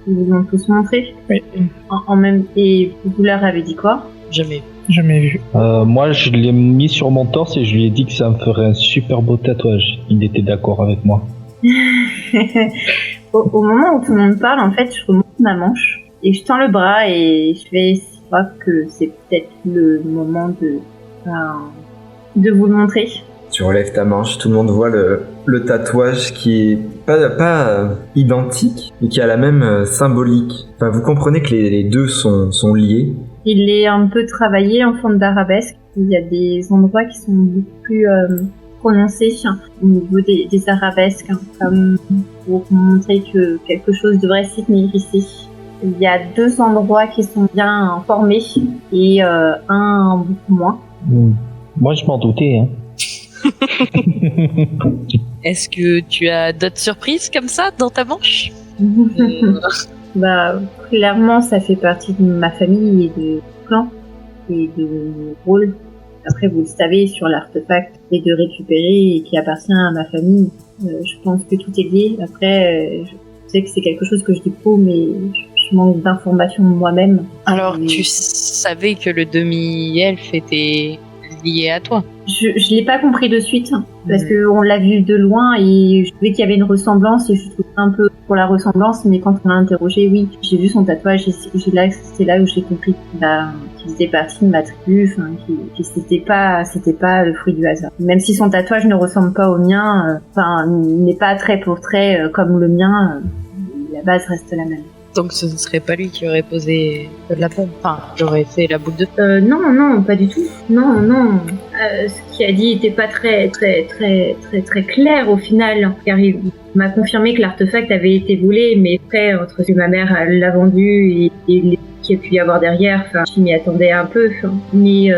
ils vous l'ont tous montré. Oui. Et vous leur avez dit quoi? Jamais. Jamais vu. Moi, je l'ai mis sur mon torse et je lui ai dit que ça me ferait un super beau tatouage. Il était d'accord avec moi. Au moment où tout le monde parle, en fait, je remonte ma manche et je tends le bras et je crois que c'est peut-être le moment de vous le montrer. Tu relèves ta manche, tout le monde voit le tatouage qui est pas identique, mais qui a la même symbolique. Enfin, vous comprenez que les deux sont liés. Il est un peu travaillé en forme d'arabesque. Il y a des endroits qui sont beaucoup plus prononcés au niveau des arabesques, comme pour montrer que quelque chose devrait s'y tenir ici. Il y a 2 endroits qui sont bien formés et un beaucoup moins. Moi, je m'en doutais. Hein. Est-ce que tu as d'autres surprises comme ça dans ta manche? Bah, clairement, ça fait partie de ma famille et de clan et de mon rôle. Après, vous le savez, sur l'artefact et de récupérer et qui appartient à ma famille, je pense que tout est lié. Après, je sais que c'est quelque chose que je découvre, mais je manque d'informations moi-même. Alors, tu savais que le demi-elfe était lié à toi? Je l'ai pas compris de suite parce que on l'a vu de loin et je trouvais qu'il y avait une ressemblance et je trouvais un peu pour la ressemblance, mais quand on l'a interrogé, oui, j'ai vu son tatouage et c'est là où j'ai compris qu'il faisait partie de ma tribu, que c'était pas le fruit du hasard. Même si son tatouage ne ressemble pas au mien, il n'est pas trait pour trait comme le mien, la base reste la même. Donc ce ne serait pas lui qui aurait posé la pomme, qui aurait fait la boule de feu. Non, pas du tout. Non. Ce qu'il a dit était pas très clair au final, car il m'a confirmé que l'artefact avait été volé, mais après, entre ce que ma mère l'a vendu et les qu'il y a pu y avoir derrière, je m'y attendais un peu. Mais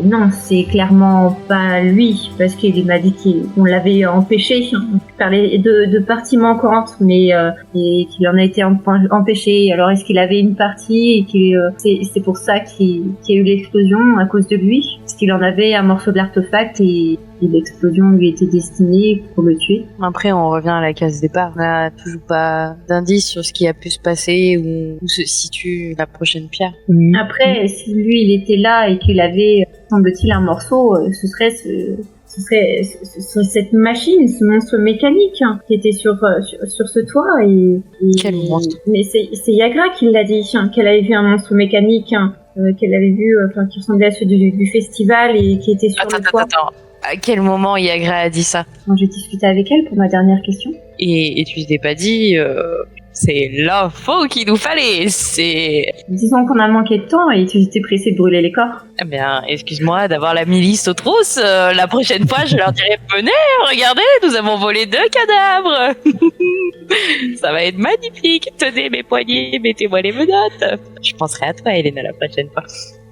non, c'est clairement pas lui, parce qu'il m'a dit qu'on l'avait empêché. On parlait de parties manquantes, mais et qu'il en a été empêché. Alors est-ce qu'il avait une partie et c'est pour ça qu'il y a eu l'explosion à cause de lui? Parce qu'il en avait un morceau de l'artefact et l'explosion lui était destinée pour le tuer. Après, on revient à la case départ. On n'a toujours pas d'indice sur ce qui a pu se passer ou où se situe la prochaine pierre. Après, si lui, il était là et qu'il avait, semble-t-il, un morceau, ce serait cette machine, ce monstre mécanique qui était sur ce toit. Et quel monstre? Mais c'est Yagra qui l'a dit, qu'elle avait vu un monstre mécanique, qu'elle avait vu, qui ressemblait à ceux du festival et qui était sur le toit. Attends. À quel moment Yagra a dit ça? Quand j'ai discuté avec elle pour ma dernière question. Et tu t'es pas dit, c'est l'info qu'il nous fallait, c'est... Disons qu'on a manqué de temps et tu étais pressé de brûler les corps. Eh bien, excuse-moi d'avoir la milice aux trousses. La prochaine fois, je leur dirai, venez, regardez, nous avons volé 2 cadavres. Ça va être magnifique. Tenez mes poignets, mettez-moi les menottes. Je penserai à toi, Elena, la prochaine fois.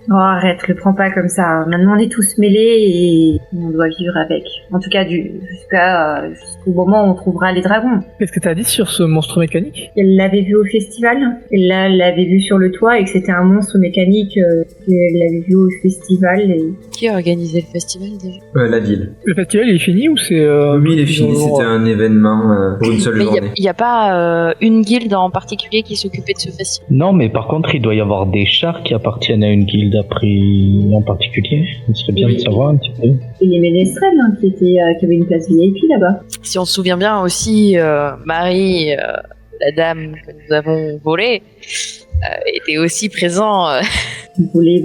Oh, arrête, le prends pas comme ça. Maintenant, on est tous mêlés et on doit vivre avec. En tout cas, jusqu'au moment où on trouvera les dragons. Qu'est-ce que t'as dit sur ce monstre mécanique? Elle l'avait vu au festival. Elle l'avait vu sur le toit et que c'était un monstre mécanique qu'elle l'avait vu au festival. Et... Qui a organisé le festival déjà? La ville. Le festival, il est fini ou c'est... Oui, il est fini. C'était un événement pour une seule journée. Il n'y a pas une guilde en particulier qui s'occupait de ce festival? Non, mais par contre, il doit y avoir des chars qui appartiennent à une guilde en particulier. Il serait bien de savoir un petit peu. Et les ménestrels qui avaient une place VIP là-bas. Si on se souvient bien aussi, Marie, la dame que nous avons volée, était aussi présent. Volé,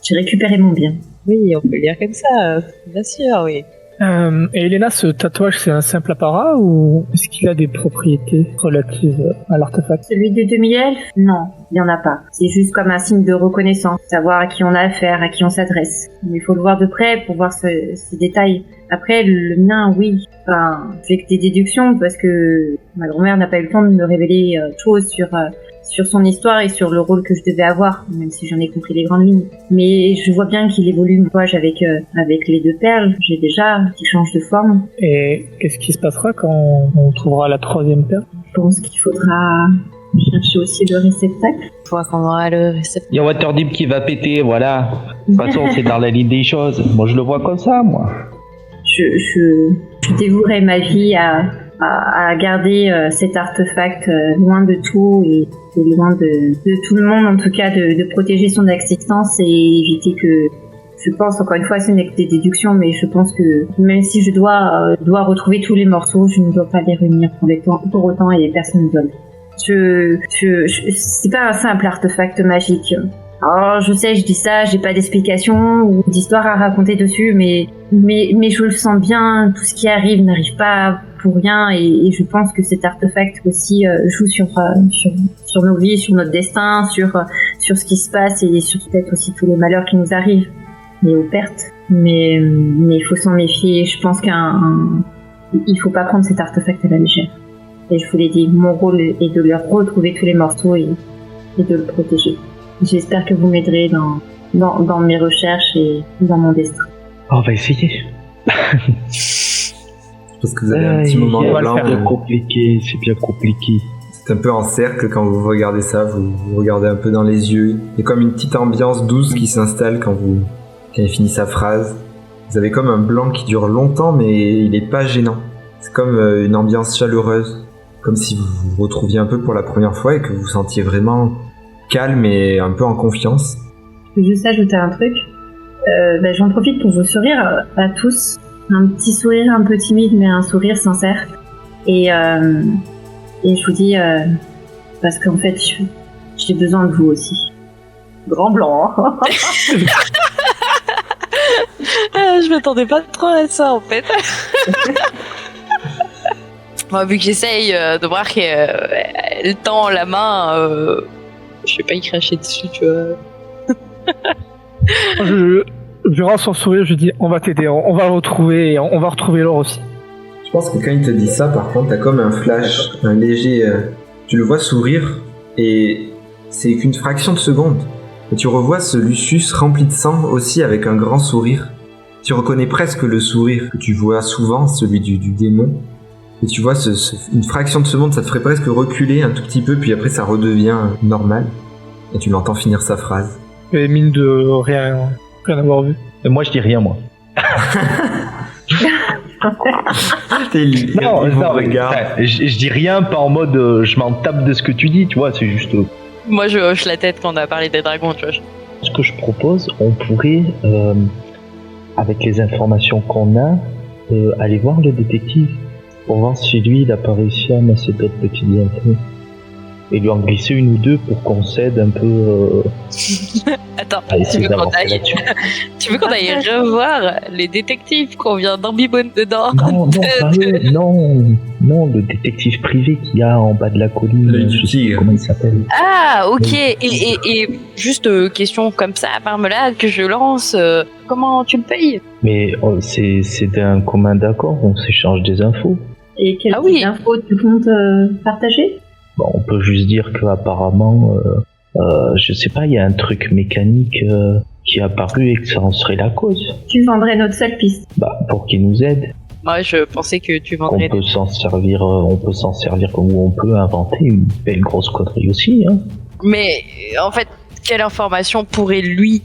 j'ai récupéré mon bien. Oui, on peut le dire comme ça, bien sûr, oui. Et Elena, ce tatouage, c'est un simple apparat ou est-ce qu'il a des propriétés relatives à l'artefact? Celui de demi-elfe? Non, il n'y en a pas. C'est juste comme un signe de reconnaissance, savoir à qui on a affaire, à qui on s'adresse. Mais il faut le voir de près pour voir ces détails. Après, le mien, oui. Je fais que des déductions parce que ma grand-mère n'a pas eu le temps de me révéler choses sur son histoire et sur le rôle que je devais avoir, même si j'en ai compris les grandes lignes. Mais je vois bien qu'il évolue mon tatouage avec les 2 perles. J'ai déjà qui change de forme. Et qu'est-ce qui se passera quand on trouvera la 3e perle? Je pense qu'il faudra chercher aussi le réceptacle. Une fois qu'on aura le réceptacle. Il y a Waterdeep qui va péter, voilà. De toute façon, c'est dans la ligne des choses. Moi, je le vois comme ça, moi. Je dévouerai ma vie à à garder cet artefact loin de tout et loin de tout le monde, en tout cas de protéger son existence et éviter que, je pense, encore une fois, ce n'est que des déductions, mais je pense que même si je dois retrouver tous les morceaux, je ne dois pas les réunir pour autant et personne ne doit. C'est pas un simple artefact magique. Alors, je sais, je dis ça, j'ai pas d'explication ou d'histoire à raconter dessus, mais je le sens bien, tout ce qui arrive n'arrive pas pour rien, et je pense que cet artefact aussi joue sur nos vies, sur notre destin, sur ce qui se passe et sur peut-être aussi tous les malheurs qui nous arrivent et aux pertes. Mais il faut s'en méfier. Je pense il faut pas prendre cet artefact à la légère. Et je vous l'ai dit, mon rôle est de leur retrouver tous les morceaux et de le protéger. J'espère que vous m'aiderez dans mes recherches et dans mon destin. On va essayer. Parce que vous avez un petit moment blanc. C'est bien compliqué, c'est bien compliqué. C'est un peu en cercle quand vous regardez ça, vous regardez un peu dans les yeux. Il y a comme une petite ambiance douce qui s'installe quand il finit sa phrase. Vous avez comme un blanc qui dure longtemps, mais il est pas gênant. C'est comme une ambiance chaleureuse. Comme si vous vous retrouviez un peu pour la première fois et que vous vous sentiez vraiment calme et un peu en confiance. Je peux juste ajouter un truc. J'en profite pour vous sourire à tous. Un petit sourire un peu timide, mais un sourire sincère. Et je vous dis, parce qu'en fait, j'ai besoin de vous aussi. Grand blanc, hein. Je m'attendais pas trop à ça, en fait. Moi, vu que j'essaye de voir qu'elle tend la main, je vais pas y cracher dessus, tu vois. Je rends son sourire, je dis on va t'aider, on va le retrouver et on va retrouver l'or aussi. Je pense que quand il te dit ça, par contre, t'as comme un flash, un léger... tu le vois sourire et c'est qu'une fraction de seconde. Et tu revois ce Lucius rempli de sang aussi avec un grand sourire. Tu reconnais presque le sourire que tu vois souvent, celui du démon. Et tu vois, une fraction de seconde, ça te ferait presque reculer un tout petit peu, puis après ça redevient normal. Et tu l'entends finir sa phrase. Et mine de rien avoir vu. Et moi je dis rien, moi. Non, je dis rien, pas en mode je m'en tape de ce que tu dis, tu vois, c'est juste... Moi je hoche la tête quand on a parlé des dragons, tu vois. Ce que je propose, on pourrait, avec les informations qu'on a, aller voir le détective pour voir si lui il a pas réussi à amasser d'autres petites infos et lui en glisser une ou deux pour qu'on s'aide un peu. Attends, tu veux qu'on aille revoir les détectives qu'on vient d'embibonner dedans? Non, le détective privé qu'il y a en bas de la colline. Je sais comment il s'appelle. Ah, ok. Et juste question comme ça, marmelade, que je lance. Comment tu le payes? Mais c'est d'un commun d'accord, on s'échange des infos. Et quelles infos tu comptes partager? Bon, on peut juste dire qu'apparemment, je sais pas, il y a un truc mécanique qui est apparu et que ça en serait la cause. Tu vendrais notre seule piste. Pour qu'il nous aide. Moi, je pensais que tu vendrais. On peut s'en servir comme on peut inventer une belle grosse connerie aussi, hein. Mais en fait, quelle information pourrait lui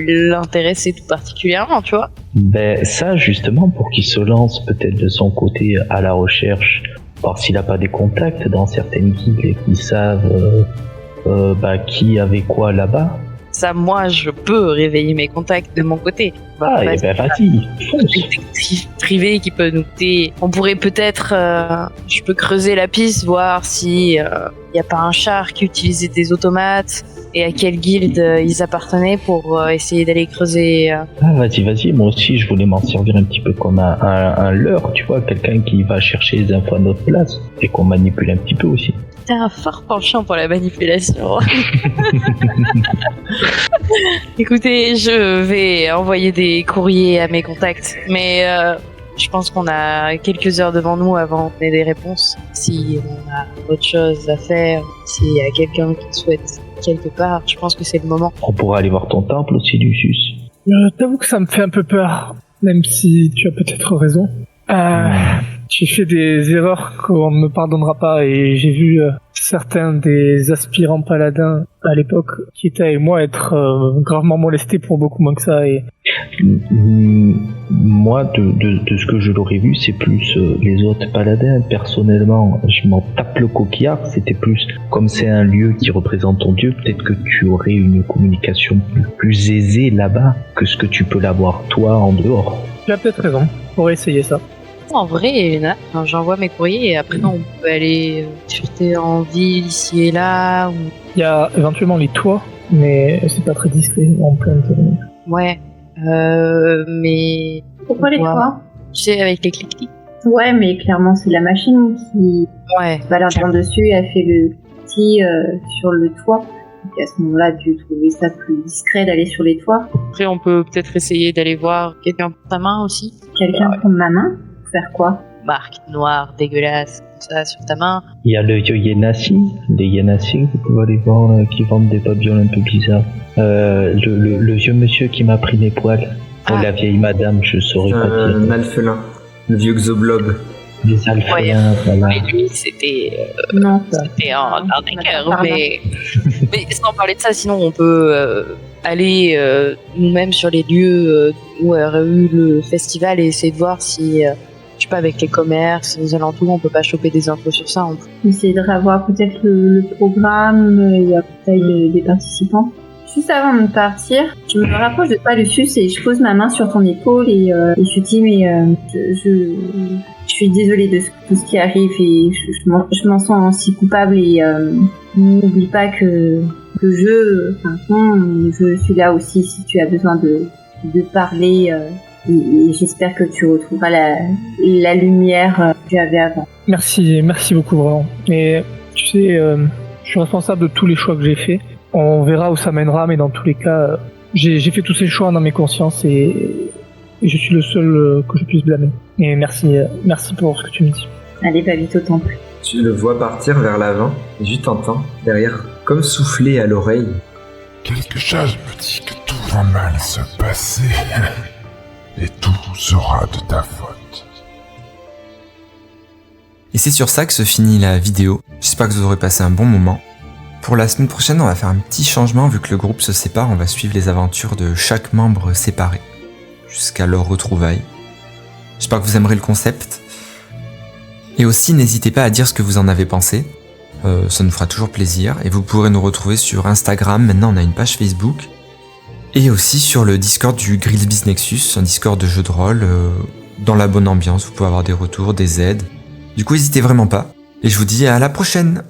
l'intéresser tout particulièrement, tu vois? Ça, justement, pour qu'il se lance peut-être de son côté à la recherche, voir s'il n'a pas des contacts dans certaines guildes et qu'ils savent qui avait quoi là-bas. Ça, moi, je peux réveiller mes contacts de mon côté. Vas-y, fonce. Détective privé qui peut nous aider. On pourrait peut-être, je peux creuser la piste, voir si y a pas un char qui utilisait des automates et à quelle guilde ils appartenaient pour essayer d'aller creuser. Vas-y, moi aussi je voulais m'en servir un petit peu comme un leurre, tu vois, quelqu'un qui va chercher les infos à notre place et qu'on manipule un petit peu aussi. T'as un fort penchant pour la manipulation. Écoutez, je vais envoyer des courriers à mes contacts, mais je pense qu'on a quelques heures devant nous avant qu'on ait des réponses. Si on a autre chose à faire, s'il y a quelqu'un qui souhaite quelque part, je pense que c'est le moment. On pourra aller voir ton temple aussi, Lucius. T'avoue que ça me fait un peu peur, même si tu as peut-être raison. J'ai fait des erreurs qu'on ne me pardonnera pas et j'ai vu certains des aspirants paladins à l'époque qui étaient avec moi être gravement molestés pour beaucoup moins que ça. Et moi, de ce que je l'aurais vu, c'est plus les autres paladins. Personnellement, je m'en tape le coquillard. C'était plus, comme c'est un lieu qui représente ton dieu, peut-être que tu aurais une communication plus aisée là-bas que ce que tu peux l'avoir toi en dehors. Tu as peut-être raison, on pourrait essayer ça. En vrai, Elena, j'envoie mes courriers et après on peut aller chuter en ville ici et là. Ou... Il y a éventuellement les toits, mais c'est pas très discret en pleine journée. Ouais, mais... Pourquoi les toits? Tu sais, avec les clics-clics. Ouais, mais clairement, c'est la machine qui balade en dessus et a fait le petit sur le toit. Donc à ce moment-là, tu trouvais ça plus discret d'aller sur les toits. Après, on peut peut-être essayer d'aller voir quelqu'un pour ta main aussi. Quelqu'un prendre ma main? Faire quoi? Marque noire, dégueulasse, comme ça, sur ta main. Il y a le Yenasi, les Yenasi, vous pouvez aller voir, qui vendent des babioles un peu bizarres. Le vieux monsieur qui m'a pris les poils. Ah. La vieille madame, je saurais pas dire. Un alphelin, le vieux Xoblob. Les alphéens, voilà. Mais lui, c'était Non, ça. c'était un cœur, mais sans parler de ça, sinon on peut aller nous-mêmes sur les lieux où aurait eu le festival et essayer de voir si, je sais pas, avec les commerces, les alentours, on peut pas choper des infos sur ça. Essayer de revoir peut-être le programme et la taille des participants. Juste avant de partir, je me rapproche de toi, Lucius, et je pose ma main sur ton épaule et je dis mais je suis désolée de tout ce qui arrive et je m'en sens si coupable et n'oublie pas que je suis là aussi si tu as besoin de parler et j'espère que tu retrouveras la lumière que tu avais avant. Merci beaucoup vraiment. Et tu sais, je suis responsable de tous les choix que j'ai faits. On verra où ça mènera, mais dans tous les cas, j'ai fait tous ces choix dans mes consciences et je suis le seul que je puisse blâmer. Et merci pour ce que tu me dis. Allez, va vite au temple. Tu le vois partir vers l'avant, et tu t'entends derrière, comme souffler à l'oreille. Quelque chose me dit que tout va mal se passer. Et tout sera de ta faute. Et c'est sur ça que se finit la vidéo. J'espère que vous aurez passé un bon moment. Pour la semaine prochaine, on va faire un petit changement vu que le groupe se sépare. On va suivre les aventures de chaque membre séparé jusqu'à leur retrouvaille. J'espère que vous aimerez le concept. Et aussi, n'hésitez pas à dire ce que vous en avez pensé. Ça nous fera toujours plaisir. Et vous pourrez nous retrouver sur Instagram. Maintenant, on a une page Facebook. Et aussi sur le Discord du Grillsby's Nexus, un Discord de jeux de rôle. Dans la bonne ambiance, vous pouvez avoir des retours, des aides. Du coup, n'hésitez vraiment pas. Et je vous dis à la prochaine!